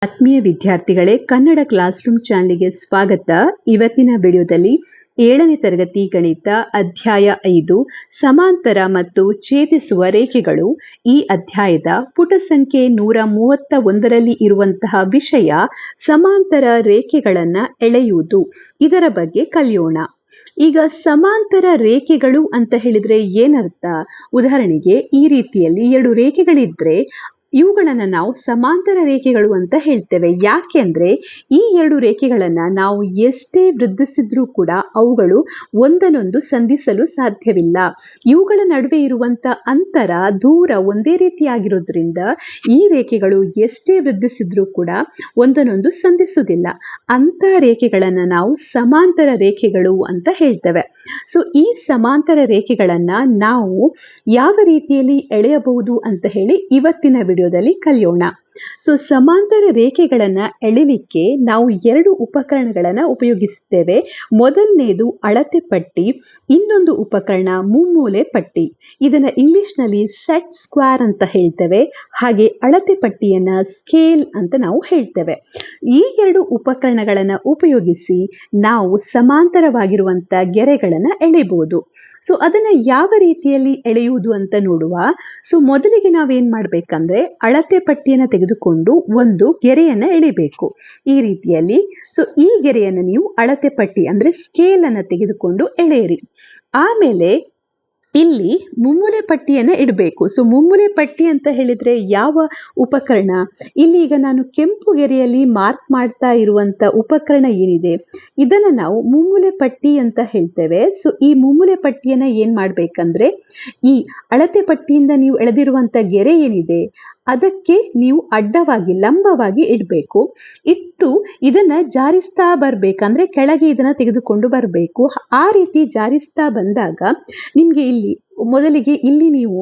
ಆತ್ಮೀಯ ವಿದ್ಯಾರ್ಥಿಗಳೇ, Kannada class room ಚಾನಲ್ಗೆ ಸ್ವಾಗತ. ಇವತ್ತಿನ ವಿಡಿಯೋದಲ್ಲಿ 7ನೇ ತರಗತಿ ಗಣಿತ ಅಧ್ಯಾಯ 5 ಸಮಾಂತರ ಮತ್ತು ಛೇದಿಸುವ ರೇಖೆಗಳು. ಈ ಅಧ್ಯಾಯದ ಪುಟ ಸಂಖ್ಯೆ 131ರಲ್ಲಿ ಇರುವಂತಹ ವಿಷಯ ಸಮಾಂತರ ರೇಖೆಗಳನ್ನ ಎಳೆಯುವುದು. ಇದರ ಬಗ್ಗೆ ಕಲಿಯೋಣ. ಈಗ ಸಮಾಂತರ ರೇಖೆಗಳು ಅಂತ ಹೇಳಿದ್ರೆ ಏನರ್ಥ? ಉದಾಹರಣೆಗೆ ಈ ರೀತಿಯಲ್ಲಿ 2 ರೇಖೆಗಳಿದ್ರೆ ಇವುಗಳನ್ನ ನಾವು ಸಮಾಂತರ ರೇಖೆಗಳು ಅಂತ ಹೇಳ್ತೇವೆ. ಯಾಕೆಂದ್ರೆ ಈ 2 ರೇಖೆಗಳನ್ನ ನಾವು ಎಷ್ಟೇ ವೃದ್ಧಿಸಿದ್ರೂ ಕೂಡ ಅವುಗಳು ಒಂದನ್ನೊಂದು ಸಂಧಿಸಲು ಸಾಧ್ಯವಿಲ್ಲ. ಇವುಗಳ ನಡುವೆ ಇರುವಂತ ಅಂತರ ದೂರ ಒಂದೇ ರೀತಿಯಾಗಿರೋದ್ರಿಂದ ಈ ರೇಖೆಗಳು ಎಷ್ಟೇ ವೃದ್ಧಿಸಿದ್ರೂ ಕೂಡ ಒಂದನ್ನೊಂದು ಸಂಧಿಸುವುದಿಲ್ಲ. ಅಂತ ರೇಖೆಗಳನ್ನ ನಾವು ಸಮಾಂತರ ರೇಖೆಗಳು ಅಂತ ಹೇಳ್ತೇವೆ. ಸೊ ಈ ಸಮಾಂತರ ರೇಖೆಗಳನ್ನ ನಾವು ಯಾವ ರೀತಿಯಲ್ಲಿ ಎಳೆಯಬಹುದು ಅಂತ ಹೇಳಿ ಇವತ್ತಿನ ವಿಡಿಯೋದಲ್ಲಿ ಕಲಿಯೋಣ. ಸೊ ಸಮಾಂತರ ರೇಖೆಗಳನ್ನ ಎಳೆಯಲಿಕ್ಕೆ ನಾವು 2 ಉಪಕರಣಗಳನ್ನ ಉಪಯೋಗಿಸುತ್ತೇವೆ. ಮೊದಲನೇದು ಅಳತೆ ಪಟ್ಟಿ, ಇನ್ನೊಂದು ಉಪಕರಣ ಮುಮ್ಮೂಲೆ ಪಟ್ಟಿ. ಇದನ್ನ ಇಂಗ್ಲಿಷ್ನಲ್ಲಿ ಸೆಟ್ ಸ್ಕ್ವೇರ್ ಅಂತ ಹೇಳ್ತೇವೆ. ಹಾಗೆ ಅಳತೆ ಪಟ್ಟಿಯನ್ನ ಸ್ಕೇಲ್ ಅಂತ ನಾವು ಹೇಳ್ತೇವೆ. ಈ 2 ಉಪಕರಣಗಳನ್ನ ಉಪಯೋಗಿಸಿ ನಾವು ಸಮಾಂತರವಾಗಿರುವಂತ ಗೆರೆಗಳನ್ನ ಎಳೆಯಬಹುದು. ಸೊ ಅದನ್ನ ಯಾವ ರೀತಿಯಲ್ಲಿ ಎಳೆಯುವುದು ಅಂತ ನೋಡುವ. ಸೊ ಮೊದಲಿಗೆ ನಾವೇನ್ ಮಾಡ್ಬೇಕಂದ್ರೆ ಅಳತೆ ಪಟ್ಟಿಯನ್ನ ತೆಗೆದುಕೊಂಡು ಒಂದು ಗೆರೆಯನ್ನ ಎಳಿಬೇಕು ಈ ರೀತಿಯಲ್ಲಿ. ಸೊ ಈ ಗೆರೆಯನ್ನ ನೀವು ಅಳತೆ ಪಟ್ಟಿ ಅಂದ್ರೆ ಸ್ಕೇಲ್ ಅನ್ನ ತೆಗೆದುಕೊಂಡು ಎಳೆಯಿರಿ. ಆಮೇಲೆ ಇಲ್ಲಿ ಮುಮ್ಮೂಲೆ ಪಟ್ಟಿಯನ್ನ ಇಡಬೇಕು. ಸೊ ಮುಮ್ಮೂಲೆ ಪಟ್ಟಿ ಅಂತ ಹೇಳಿದ್ರೆ ಯಾವ ಉಪಕರಣ? ಇಲ್ಲಿ ಈಗ ನಾನು ಕೆಂಪು ಗೆರೆಯಲ್ಲಿ ಮಾರ್ಕ್ ಮಾಡ್ತಾ ಇರುವಂತ ಉಪಕರಣ ಏನಿದೆ ಇದನ್ನ ನಾವು ಮುಮ್ಮೂಲೆ ಪಟ್ಟಿ ಅಂತ ಹೇಳ್ತೇವೆ. ಸೊ ಈ ಮುಮ್ಮೂಲೆ ಪಟ್ಟಿಯನ್ನ ಏನ್ ಮಾಡ್ಬೇಕಂದ್ರೆ ಈ ಅಳತೆ ಪಟ್ಟಿಯಿಂದ ನೀವು ಎಳೆದಿರುವಂತ ಗೆರೆ ಏನಿದೆ ಅದಕ್ಕೆ ನೀವು ಅಡ್ಡವಾಗಿ ಲಂಬವಾಗಿ ಇಡಬೇಕು. ಇಟ್ಟು ಇದನ್ನ ಜಾರಿಸ್ತಾ ಬರ್ಬೇಕಂದ್ರೆ ಕೆಳಗೆ ಇದನ್ನ ತೆಗೆದುಕೊಂಡು ಬರಬೇಕು. ಆ ರೀತಿ ಜಾರಿಸ್ತಾ ಬಂದಾಗ ನಿಮ್ಗೆ ಇಲ್ಲಿ ಮೊದಲಿಗೆ ಇಲ್ಲಿ ನೀವು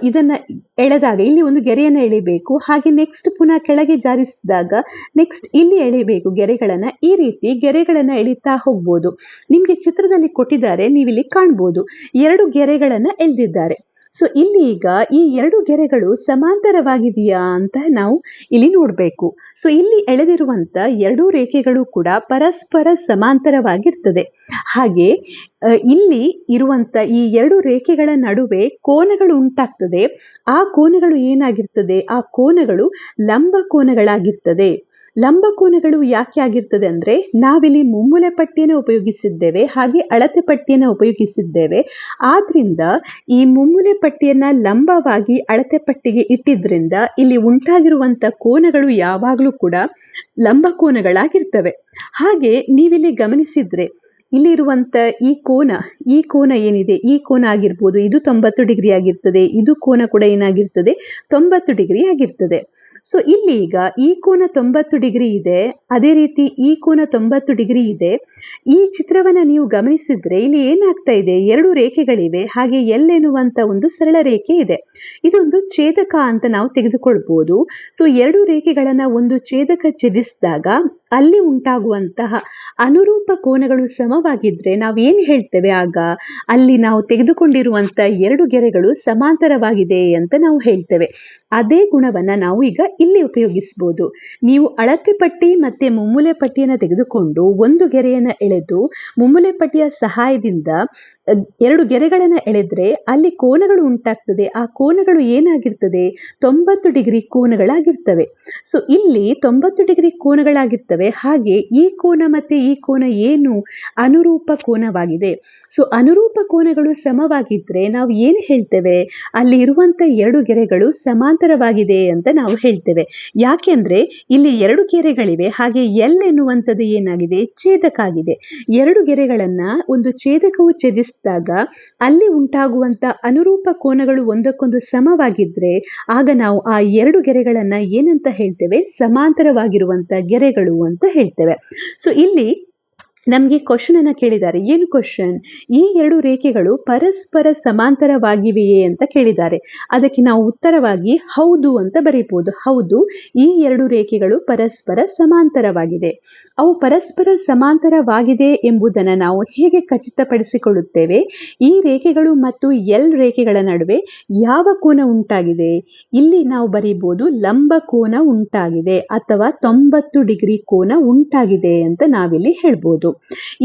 ಇದನ್ನ ಎಳೆದಾಗ ಇಲ್ಲಿ ಒಂದು ಗೆರೆಯನ್ನ ಎಳಿಬೇಕು. ಹಾಗೆ ನೆಕ್ಸ್ಟ್ ಪುನಃ ಕೆಳಗೆ ಜಾರಿಸಿದಾಗ ನೆಕ್ಸ್ಟ್ ಇಲ್ಲಿ ಎಳಿಬೇಕು ಗೆರೆಗಳನ್ನ. ಈ ರೀತಿ ಗೆರೆಗಳನ್ನ ಎಳಿತಾ ಹೋಗ್ಬೋದು. ನಿಮ್ಗೆ ಚಿತ್ರದಲ್ಲಿ ಕೊಟ್ಟಿದ್ದಾರೆ, ನೀವಿಲ್ಲಿ ಕಾಣ್ಬೋದು 2 ಗೆರೆಗಳನ್ನ ಎಳೆದಿದ್ದಾರೆ. ಸೊ ಇಲ್ಲಿ ಈಗ ಈ 2 ಗೆರೆಗಳು ಸಮಾಂತರವಾಗಿದೆಯಾ ಅಂತ ನಾವು ಇಲ್ಲಿ ನೋಡ್ಬೇಕು. ಸೊ ಇಲ್ಲಿ ಎಳೆದಿರುವಂತ 2 ರೇಖೆಗಳು ಕೂಡ ಪರಸ್ಪರ ಸಮಾಂತರವಾಗಿರ್ತದೆ. ಹಾಗೆ ಇಲ್ಲಿ ಇರುವಂತ ಈ 2 ರೇಖೆಗಳ ನಡುವೆ ಕೋನಗಳು ಉಂಟಾಗ್ತದೆ. ಆ ಕೋನಗಳು ಏನಾಗಿರ್ತದೆ? ಆ ಕೋನಗಳು ಲಂಬ ಕೋನಗಳಾಗಿರ್ತದೆ. ಲಂಬ ಕೋನಗಳು ಯಾಕೆ ಆಗಿರ್ತದೆ ಅಂದ್ರೆ ನಾವಿಲ್ಲಿ ಮುಮ್ಮೂಲೆ ಪಟ್ಟಿಯನ್ನು ಉಪಯೋಗಿಸಿದ್ದೇವೆ, ಹಾಗೆ ಅಳತೆ ಪಟ್ಟಿಯನ್ನು ಉಪಯೋಗಿಸಿದ್ದೇವೆ. ಆದ್ರಿಂದ ಈ ಮುಮ್ಮೂಲೆ ಪಟ್ಟಿಯನ್ನ ಲಂಬವಾಗಿ ಅಳತೆ ಪಟ್ಟಿಗೆ ಇಟ್ಟಿದ್ರಿಂದ ಇಲ್ಲಿ ಉಂಟಾಗಿರುವಂತ ಕೋನಗಳು ಯಾವಾಗಲೂ ಕೂಡ ಲಂಬ ಕೋನಗಳಾಗಿರ್ತವೆ. ಹಾಗೆ ನೀವಿಲ್ಲಿ ಗಮನಿಸಿದ್ರೆ ಇಲ್ಲಿರುವಂತ ಈ ಕೋನ ಏನಿದೆ, ಈ ಕೋನ ಆಗಿರ್ಬೋದು, ಇದು 90 ಡಿಗ್ರಿ ಆಗಿರ್ತದೆ. ಇದು ಕೋನ ಕೂಡ ಏನಾಗಿರ್ತದೆ? 90 ಡಿಗ್ರಿ ಆಗಿರ್ತದೆ. ಸೊ ಇಲ್ಲಿ ಈಗ ಈ ಕೋನ 90 ಡಿಗ್ರಿ ಇದೆ, ಅದೇ ರೀತಿ ಈ ಕೋನ 90 ಡಿಗ್ರಿ ಇದೆ. ಈ ಚಿತ್ರವನ್ನ ನೀವು ಗಮನಿಸಿದ್ರೆ ಇಲ್ಲಿ ಏನಾಗ್ತಾ ಇದೆ? 2 ರೇಖೆಗಳಿವೆ, ಹಾಗೆ ಎಲ್ ಎನ್ನುವಂತ ಒಂದು ಸರಳ ರೇಖೆ ಇದೆ. ಇದೊಂದು ಛೇದಕ ಅಂತ ನಾವು ತೆಗೆದುಕೊಳ್ಬಹುದು. ಸೊ 2 ರೇಖೆಗಳನ್ನ ಒಂದು ಛೇದಕ ಛೇದಿಸಿದಾಗ ಅಲ್ಲಿ ಉಂಟಾಗುವಂತಹ ಅನುರೂಪ ಕೋನಗಳು ಸಮವಾಗಿದ್ರೆ ನಾವು ಏನ್ ಹೇಳ್ತೇವೆ? ಆಗ ಅಲ್ಲಿ ನಾವು ತೆಗೆದುಕೊಂಡಿರುವಂತ 2 ಗೆರೆಗಳು ಸಮಾಂತರವಾಗಿದೆ ಅಂತ ನಾವು ಹೇಳ್ತೇವೆ. ಅದೇ ಗುಣವನ್ನ ನಾವು ಈಗ ಇಲ್ಲಿ ಉಪಯೋಗಿಸಬಹುದು. ನೀವು ಅಳತೆ ಪಟ್ಟಿ ಮತ್ತೆ ಮುಮ್ಮೂಲೆ ಪಟ್ಟಿಯನ್ನ ತೆಗೆದುಕೊಂಡು ಒಂದು ಗೆರೆಯನ್ನ ಎಳೆದು ಮುಮ್ಮೂಲೆ ಪಟ್ಟಿಯ ಸಹಾಯದಿಂದ 2 ಗೆರೆಗಳನ್ನ ಎಳೆದ್ರೆ ಅಲ್ಲಿ ಕೋನಗಳು ಉಂಟಾಗ್ತದೆ. ಆ ಕೋನಗಳು ಏನಾಗಿರ್ತದೆ? 90 ಡಿಗ್ರಿ ಕೋನಗಳಾಗಿರ್ತವೆ. ಸೊ ಇಲ್ಲಿ 90 ಡಿಗ್ರಿ ಕೋನಗಳಾಗಿರ್ತವೆ. ಹಾಗೆ ಈ ಕೋನ ಮತ್ತೆ ಈ ಕೋನ ಏನು? ಅನುರೂಪ ಕೋನವಾಗಿದೆ. ಸೊ ಅನುರೂಪ ಕೋನಗಳು ಸಮವಾಗಿದ್ರೆ ನಾವು ಏನು ಹೇಳ್ತೇವೆ? ಅಲ್ಲಿ ಇರುವಂತ 2 ಗೆರೆಗಳು ಸಮಾಂತರವಾಗಿದೆ ಅಂತ ನಾವು ಹೇಳ್ತೇವೆ. ಯಾಕೆಂದ್ರೆ ಇಲ್ಲಿ 2 ಗೆರೆಗಳಿವೆ, ಹಾಗೆ ಎಲ್ ಎನ್ನುವಂಥದ್ದು ಏನಾಗಿದೆ? ಛೇದಕ ಆಗಿದೆ. 2 ಗೆರೆಗಳನ್ನ ಒಂದು ಛೇದಕವು ಛೇದಿಸಿದಾಗ ಅಲ್ಲಿ ಉಂಟಾಗುವಂತ ಅನುರೂಪ ಕೋನಗಳು ಒಂದಕ್ಕೊಂದು ಸಮವಾಗಿದ್ರೆ ಆಗ ನಾವು ಆ 2 ಗೆರೆಗಳನ್ನ ಏನಂತ ಹೇಳ್ತೇವೆ? ಸಮಾಂತರವಾಗಿರುವಂತ ಗೆರೆಗಳು ಅಂತ ಹೇಳ್ತೇವೆ. ಸೊ ಇಲ್ಲಿ ನಮಗೆ ಕ್ವಶನ್ ಅನ್ನ ಕೇಳಿದ್ದಾರೆ. ಏನು ಕ್ವಶನ್? ಈ ಎರಡು ರೇಖೆಗಳು ಪರಸ್ಪರ ಸಮಾಂತರವಾಗಿವೆಯೇ ಅಂತ ಕೇಳಿದ್ದಾರೆ. ಅದಕ್ಕೆ ನಾವು ಉತ್ತರವಾಗಿ ಹೌದು ಅಂತ ಬರೀಬಹುದು. ಹೌದು, ಈ ಎರಡು ರೇಖೆಗಳು ಪರಸ್ಪರ ಸಮಾಂತರವಾಗಿದೆ. ಅವು ಪರಸ್ಪರ ಸಮಾಂತರವಾಗಿದೆ ಎಂಬುದನ್ನು ನಾವು ಹೇಗೆ ಖಚಿತಪಡಿಸಿಕೊಳ್ಳುತ್ತೇವೆ? ಈ ರೇಖೆಗಳು ಮತ್ತು ಎಲ್ ರೇಖೆಗಳ ನಡುವೆ ಯಾವ ಕೋನ ಉಂಟಾಗಿದೆ? ಇಲ್ಲಿ ನಾವು ಬರೀಬಹುದು ಲಂಬ ಕೋನ ಉಂಟಾಗಿದೆ ಅಥವಾ 90 ಡಿಗ್ರಿ ಕೋನ ಉಂಟಾಗಿದೆ ಅಂತ ನಾವಿಲ್ಲಿ ಹೇಳ್ಬೋದು.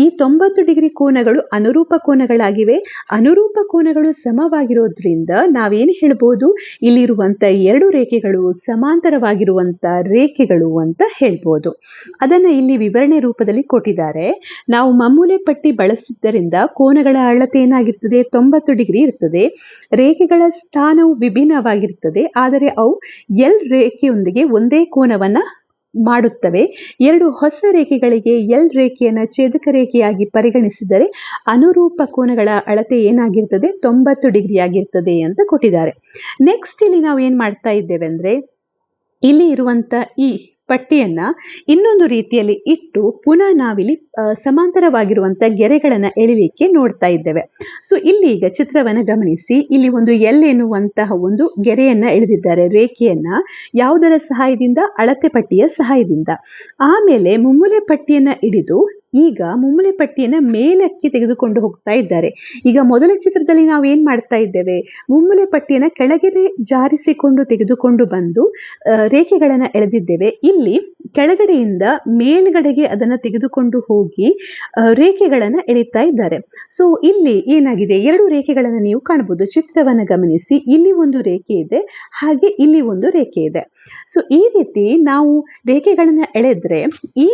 ಈ 90 ಡಿಗ್ರಿ ಕೋನಗಳು ಅನುರೂಪ ಕೋನಗಳಾಗಿವೆ. ಅನುರೂಪ ಕೋನಗಳು ಸಮವಾಗಿರೋದ್ರಿಂದ ನಾವೇನು ಹೇಳ್ಬೋದು? ಇಲ್ಲಿರುವಂತ ಎರಡು ರೇಖೆಗಳು ಸಮಾಂತರವಾಗಿರುವಂತ ರೇಖೆಗಳು ಅಂತ ಹೇಳ್ಬೋದು. ಅದನ್ನ ಇಲ್ಲಿ ವಿವರಣೆ ರೂಪದಲ್ಲಿ ಕೊಟ್ಟಿದ್ದಾರೆ. ನಾವು ಮಮ್ಮೂಲೆ ಪಟ್ಟಿ ಬಳಸಿದ್ದರಿಂದ ಕೋನಗಳ ಅಳತೆ ಏನಾಗಿರ್ತದೆ? 90 ಡಿಗ್ರಿ ಇರ್ತದೆ. ರೇಖೆಗಳ ಸ್ಥಾನವು ವಿಭಿನ್ನವಾಗಿರ್ತದೆ, ಆದರೆ ಅವು ಎಲ್ ರೇಖೆಯೊಂದಿಗೆ ಒಂದೇ ಕೋನವನ್ನ ಮಾಡುತ್ತವೆ. ಎರಡು ಹೊಸ ರೇಖೆಗಳಿಗೆ ಎಲ್ ರೇಖೆಯನ್ನು ಛೇದಕ ರೇಖೆಯಾಗಿ ಪರಿಗಣಿಸಿದರೆ ಅನುರೂಪ ಕೋನಗಳ ಅಳತೆ ಏನಾಗಿರ್ತದೆ? 90 ಡಿಗ್ರಿ ಆಗಿರ್ತದೆ ಅಂತ ಕೊಟ್ಟಿದ್ದಾರೆ. ನೆಕ್ಸ್ಟ್ ಇಲ್ಲಿ ನಾವು ಏನ್ ಮಾಡ್ತಾ ಇದ್ದೇವೆ ಅಂದ್ರೆ, ಇಲ್ಲಿ ಇರುವಂತ ಈ ಪಟ್ಟಿಯನ್ನ ಇನ್ನೊಂದು ರೀತಿಯಲ್ಲಿ ಇಟ್ಟು ಪುನಃ ನಾವಿಲ್ಲಿ ಸಮಾಂತರವಾಗಿರುವಂತ ಗೆರೆಗಳನ್ನ ಎಳಿಲಿಕ್ಕೆ ನೋಡ್ತಾ ಇದ್ದೇವೆ. ಸೊ ಇಲ್ಲಿ ಈಗ ಚಿತ್ರವನ್ನ ಗಮನಿಸಿ. ಇಲ್ಲಿ ಒಂದು ಎಲ್ ಎನ್ನುವಂತಹ ಒಂದು ಗೆರೆಯನ್ನ ಎಳೆದಿದ್ದಾರೆ, ರೇಖೆಯನ್ನ. ಯಾವುದರ ಸಹಾಯದಿಂದ? ಅಳತೆ ಪಟ್ಟಿಯ ಸಹಾಯದಿಂದ. ಆಮೇಲೆ ಮುಮ್ಮೂಲೆ ಪಟ್ಟಿಯನ್ನ ಹಿಡಿದು ಈಗ ಮುಮ್ಮೂಲೆ ಪಟ್ಟಿಯನ್ನ ಮೇಲಕ್ಕೆ ತೆಗೆದುಕೊಂಡು ಹೋಗ್ತಾ ಇದ್ದಾರೆ. ಈಗ ಮೊದಲ ಚಿತ್ರದಲ್ಲಿ ನಾವು ಏನ್ ಮಾಡ್ತಾ ಇದ್ದೇವೆ? ಮುಮ್ಮೂಲೆ ಪಟ್ಟಿಯನ್ನ ಕೆಳಗಡೆ ಜಾರಿಸಿಕೊಂಡು ತೆಗೆದುಕೊಂಡು ಬಂದು ರೇಖೆಗಳನ್ನ ಎಳೆದಿದ್ದೇವೆ. ಇಲ್ಲಿ ಕೆಳಗಡೆಯಿಂದ ಮೇಲ್ಗಡೆಗೆ ಅದನ್ನ ತೆಗೆದುಕೊಂಡು ಹೋಗಿ ರೇಖೆಗಳನ್ನ ಎಳಿತಾ ಇದ್ದಾರೆ. ಸೊ ಇಲ್ಲಿ ಏನಾಗಿದೆ? ಎರಡು ರೇಖೆಗಳನ್ನ ನೀವು ಕಾಣಬಹುದು. ಚಿತ್ರವನ್ನ ಗಮನಿಸಿ. ಇಲ್ಲಿ ಒಂದು ರೇಖೆ ಇದೆ, ಹಾಗೆ ಇಲ್ಲಿ ಒಂದು ರೇಖೆ ಇದೆ. ಸೊ ಈ ರೀತಿ ನಾವು ರೇಖೆಗಳನ್ನ ಎಳೆದ್ರೆ ಈ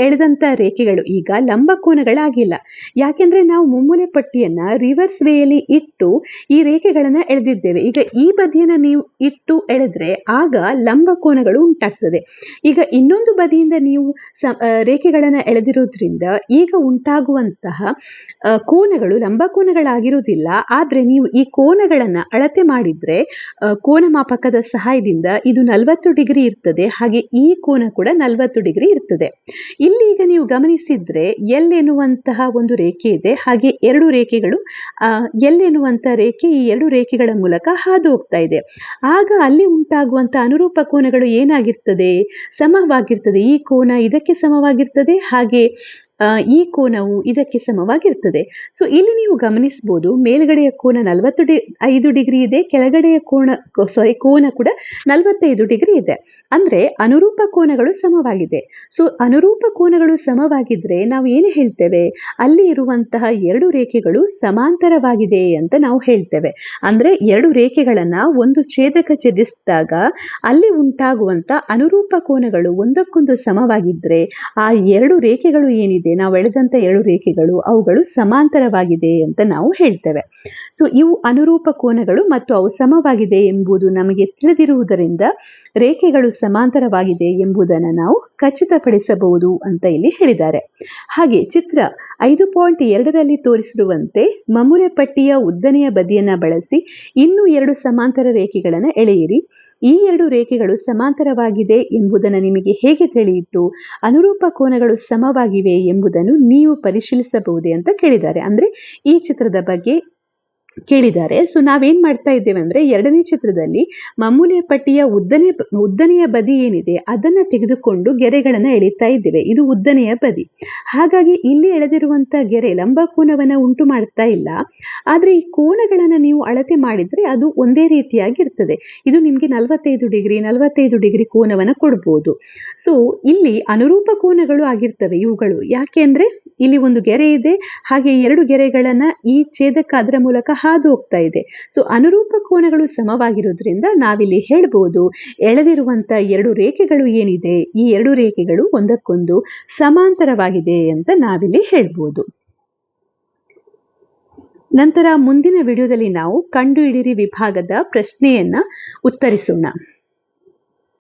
ಎಳೆದಂತ ರೇಖೆಗಳು ಈಗ ಲಂಬ ಕೋನಗಳಾಗಿಲ್ಲ. ಯಾಕೆಂದ್ರೆ ನಾವು ಮುಮ್ಮೂಲೆ ಪಟ್ಟಿಯನ್ನ ರಿವರ್ಸ್ ವೇಯಲ್ಲಿ ಇಟ್ಟು ಈ ರೇಖೆಗಳನ್ನ ಎಳೆದಿದ್ದೇವೆ. ಈಗ ಈ ಬದಿಯನ್ನ ನೀವು ಇಟ್ಟು ಎಳೆದ್ರೆ ಆಗ ಲಂಬ ಕೋನಗಳು ಉಂಟಾಗ್ತದೆ. ಈಗ ಇನ್ನೊಂದು ಬದಿಯಿಂದ ನೀವು ರೇಖೆಗಳನ್ನ ಎಳೆದಿರೋದ್ರಿಂದ ಈಗ ಉಂಟಾಗುವಂತಹ ಕೋನಗಳು ಲಂಬ ಕೋನಗಳಾಗಿರುವುದಿಲ್ಲ. ಆದ್ರೆ ನೀವು ಈ ಕೋನಗಳನ್ನ ಅಳತೆ ಮಾಡಿದ್ರೆ ಕೋನ ಮಾಪಕದ ಸಹಾಯದಿಂದ ಇದು 40 ಡಿಗ್ರಿ ಇರ್ತದೆ, ಹಾಗೆ ಈ ಕೋನ ಕೂಡ 40 ಡಿಗ್ರಿ ಇರ್ತದೆ. ಇಲ್ಲಿ ಈಗ ನೀವು ಗಮನಿಸಿದ್ರೆ ಎಲ್ ಎನ್ನುವಂತಹ ಒಂದು ರೇಖೆ ಇದೆ, ಹಾಗೆ ಎರಡು ರೇಖೆಗಳು ಎಲ್ ಎನ್ನುವಂತಹ ರೇಖೆ ಈ ಎರಡು ರೇಖೆಗಳ ಮೂಲಕ ಹಾದು ಹೋಗ್ತಾ ಇದೆ. ಆಗ ಅಲ್ಲಿ ಉಂಟಾಗುವಂತ ಅನುರೂಪ ಕೋನಗಳು ಏನಾಗಿರ್ತದೆ? ಸಮವಾಗಿರ್ತದೆ. ಈ ಕೋನ ಇದಕ್ಕೆ ಸಮವಾಗಿರ್ತದೆ, ಹಾಗೆ ಈ ಕೋನವು ಇದಕ್ಕೆ ಸಮವಾಗಿರ್ತದೆ. ಸೊ ಇಲ್ಲಿ ನೀವು ಗಮನಿಸಬಹುದು, ಮೇಲ್ಗಡೆಯ ಕೋನ 45 ಡಿಗ್ರಿ ಇದೆ, ಕೆಳಗಡೆಯ ಕೋನ ಕೂಡ 45 ಡಿಗ್ರಿ ಇದೆ. ಅಂದ್ರೆ ಅನುರೂಪ ಕೋನಗಳು ಸಮವಾಗಿದೆ. ಸೊ ಅನುರೂಪ ಕೋನಗಳು ಸಮವಾಗಿದ್ರೆ ನಾವು ಏನು ಹೇಳ್ತೇವೆ? ಅಲ್ಲಿ ಇರುವಂತಹ ಎರಡು ರೇಖೆಗಳು ಸಮಾಂತರವಾಗಿದೆ ಅಂತ ನಾವು ಹೇಳ್ತೇವೆ. ಅಂದ್ರೆ ಎರಡು ರೇಖೆಗಳನ್ನ ಒಂದು ಛೇದಕ ಛೇದಿಸಿದಾಗ ಅಲ್ಲಿ ಉಂಟಾಗುವಂತ ಅನುರೂಪ ಕೋನಗಳು ಒಂದಕ್ಕೊಂದು ಸಮವಾಗಿದ್ರೆ ಆ ಎರಡು ರೇಖೆಗಳು ಏನಿದೆ, ನಾವು ಎಳೆದಂತ ಎರಡು ರೇಖೆಗಳು, ಅವುಗಳು ಸಮಾಂತರವಾಗಿದೆ ಅಂತ ನಾವು ಹೇಳ್ತೇವೆ. ಸೊ ಇವು ಅನುರೂಪ ಕೋನಗಳು ಮತ್ತು ಅವು ಸಮವಾಗಿದೆ ಎಂಬುದು ನಮಗೆ ತಿಳಿದಿರುವುದರಿಂದ ರೇಖೆಗಳು ಸಮಾಂತರವಾಗಿದೆ ಎಂಬುದನ್ನು ನಾವು ಖಚಿತಪಡಿಸಬಹುದು ಅಂತ ಇಲ್ಲಿ ಹೇಳಿದ್ದಾರೆ. ಹಾಗೆ ಚಿತ್ರ 5.2ರಲ್ಲಿ ತೋರಿಸಿರುವಂತೆ ಮಮ್ಮೂಲೆ ಪಟ್ಟಿಯ ಉದ್ದನೆಯ ಬದಿಯನ್ನ ಬಳಸಿ ಇನ್ನೂ ಎರಡು ಸಮಾಂತರ ರೇಖೆಗಳನ್ನು ಎಳೆಯಿರಿ. ಈ ಎರಡು ರೇಖೆಗಳು ಸಮಾಂತರವಾಗಿದೆ ಎಂಬುದನ್ನು ನಿಮಗೆ ಹೇಗೆ ತಿಳಿಯಿತು? ಅನುರೂಪ ಕೋನಗಳು ಸಮವಾಗಿವೆ ಎಂಬುದನ್ನು ನೀವು ಪರಿಶೀಲಿಸಬಹುದೇ ಅಂತ ಕೇಳಿದ್ದಾರೆ. ಅಂದ್ರೆ ಈ ಚಿತ್ರದ ಬಗ್ಗೆ ಕೇಳಿದ್ದಾರೆ. ಸೊ ನಾವೇನ್ ಮಾಡ್ತಾ ಇದ್ದೇವೆ ಅಂದ್ರೆ, ಎರಡನೇ ಚಿತ್ರದಲ್ಲಿ ಮಮ್ಮೂಲೆ ಪಟ್ಟಿಯ ಉದ್ದನೆಯ ಬದಿ ಏನಿದೆ ಅದನ್ನ ತೆಗೆದುಕೊಂಡು ಗೆರೆಗಳನ್ನ ಎಳಿತಾ ಇದ್ದೇವೆ. ಇದು ಉದ್ದನೆಯ ಬದಿ. ಹಾಗಾಗಿ ಇಲ್ಲಿ ಎಳೆದಿರುವಂತ ಗೆರೆ ಲಂಬ ಕೋನವನ್ನ ಉಂಟು ಮಾಡ್ತಾ ಇಲ್ಲ. ಆದ್ರೆ ಈ ಕೋನಗಳನ್ನ ನೀವು ಅಳತೆ ಮಾಡಿದ್ರೆ ಅದು ಒಂದೇ ರೀತಿಯಾಗಿರ್ತದೆ. ಇದು ನಿಮ್ಗೆ 45 ಡಿಗ್ರಿ ಕೋನವನ್ನ ಕೊಡ್ಬೋದು. ಸೊ ಇಲ್ಲಿ ಅನುರೂಪ ಕೋನಗಳು ಆಗಿರ್ತವೆ ಇವುಗಳು. ಯಾಕೆ ಅಂದ್ರೆ ಇಲ್ಲಿ ಒಂದು ಗೆರೆ ಇದೆ, ಹಾಗೆ ಎರಡು ಗೆರೆಗಳನ್ನ ಈ ಛೇದಕ ಅದರ ಮೂಲಕ ಹಾದು ಹೋಗ್ತಾ ಇದೆ. ಸೊ ಅನುರೂಪ ಕೋನಗಳು ಸಮವಾಗಿರೋದ್ರಿಂದ ನಾವಿಲ್ಲಿ ಹೇಳ್ಬೋದು, ಎಳೆದಿರುವಂತ ಎರಡು ರೇಖೆಗಳು ಏನಿದೆ ಈ ಎರಡು ರೇಖೆಗಳು ಒಂದಕ್ಕೊಂದು ಸಮಾಂತರವಾಗಿದೆ ಅಂತ ನಾವಿಲ್ಲಿ ಹೇಳ್ಬೋದು. ನಂತರ ಮುಂದಿನ ವಿಡಿಯೋದಲ್ಲಿ ನಾವು ಕಂಡುಹಿಡಿಯಿರಿ ವಿಭಾಗದ ಪ್ರಶ್ನೆಯನ್ನ ಉತ್ತರಿಸೋಣ.